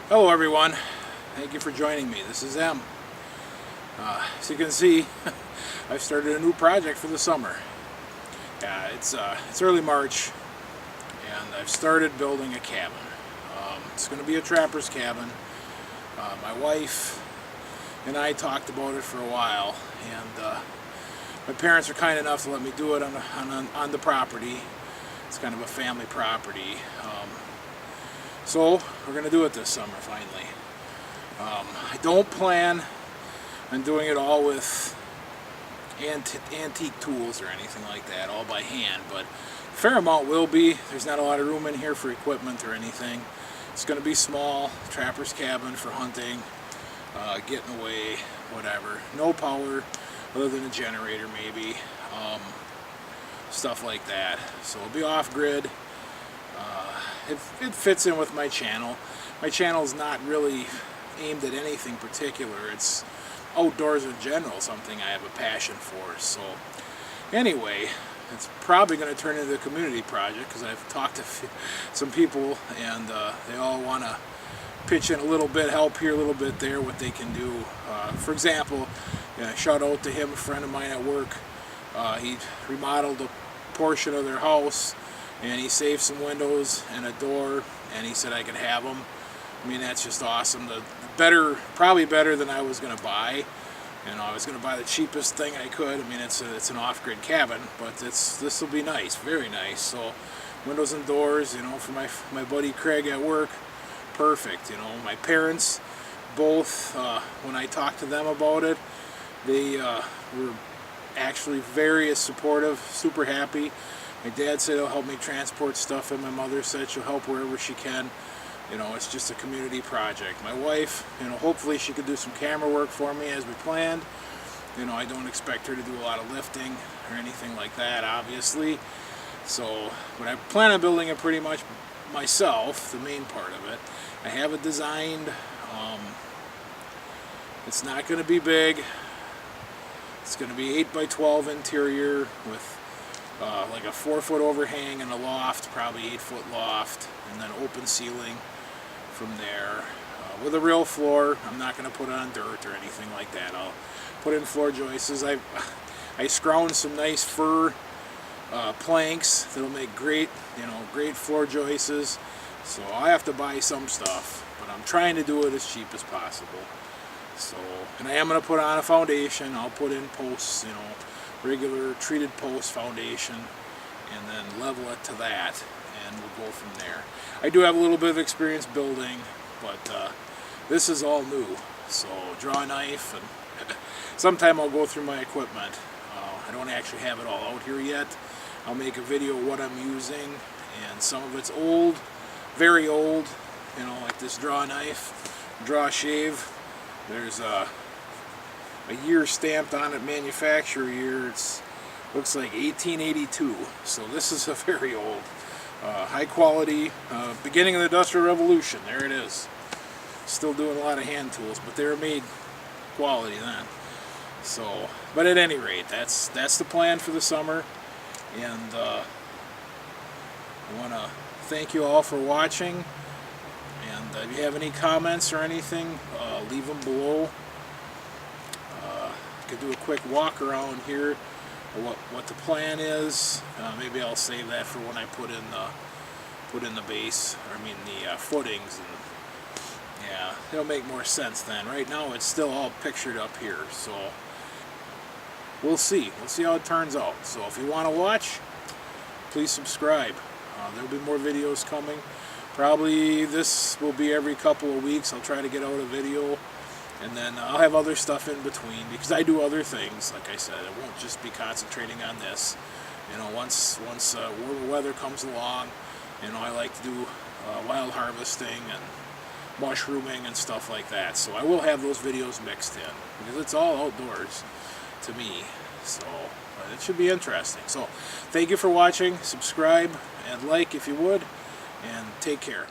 Hello everyone, thank you for joining me. This is M. As you can see, I've started a new project for the summer. It's early March and I've started building a cabin. It's going to be a trapper's cabin. My wife and I talked about it for a while, and my parents are kind enough to let me do it on the property. It's kind of a family property. So we're going to do it this summer finally. I don't plan on doing it all with antique tools or anything like that, all by hand, but a fair amount will be. There's not a lot of room in here for equipment or anything. It's going to be small, trapper's cabin for hunting, getting away, whatever. No power other than a generator maybe, stuff like that. So it'll be off-grid. It fits in with my channel. My channel is not really aimed at anything particular. It's outdoors in general, something I have a passion for. So anyway, it's probably going to turn into a community project because I've talked to some people, and they all want to pitch in a little bit, help here, a little bit there, what they can do. For example, shout out to him, a friend of mine at work. He remodeled a portion of their house, and he saved some windows and a door, and he said I could have them. I mean, that's just awesome. Probably better than I was going to buy. I was going to buy the cheapest thing I could. I mean, it's an off-grid cabin, but this will be nice, very nice. So windows and doors, for my buddy Craig at work, perfect. My parents both, when I talked to them about it, they were actually very supportive, super happy. My dad said he'll help me transport stuff, and my mother said she'll help wherever she can. It's just a community project. My wife, hopefully she could do some camera work for me as we planned. I don't expect her to do a lot of lifting or anything like that, obviously. So, but I plan on building it pretty much myself, the main part of it. I have it designed. It's not going to be big. It's going to be 8 by 12 interior with like a 4-foot overhang and a loft, probably 8-foot loft, and then open ceiling from there, with a real floor. I'm not going to put on dirt or anything like that. I'll put in floor joists. I scrounged some nice fir planks that'll make great floor joists. So I have to buy some stuff, but I'm trying to do it as cheap as possible. So, and I am going to put on a foundation. I'll put in posts, regular treated post foundation, and then level it to that, and we'll go from there. I do have a little bit of experience building, but this is all new. So draw a knife, and sometime I'll go through my equipment. I don't actually have it all out here yet. I'll make a video of what I'm using, and some of it's old, very old, like this draw knife, draw shave. There's a year stamped on it, manufacturer year. It's looks like 1882. So this is a very old, high quality, beginning of the Industrial Revolution. There it is. Still doing a lot of hand tools, but they were made quality then. So, but at any rate, that's the plan for the summer, and I want to thank you all for watching. And if you have any comments or anything, leave them below. Could do a quick walk around here, what the plan is. Maybe I'll save that for when I put in the base, or the footings, and yeah, it'll make more sense then. Right now it's still all pictured up here, so we'll see how it turns out. So if you want to watch, please subscribe. There'll be more videos coming. Probably this will be every couple of weeks. I'll try to get out a video. And then I'll have other stuff in between, because I do other things. Like I said, I won't just be concentrating on this. Once warmer weather comes along, I like to do wild harvesting and mushrooming and stuff like that. So I will have those videos mixed in, because it's all outdoors to me. So it should be interesting. So thank you for watching. Subscribe and like if you would, and take care.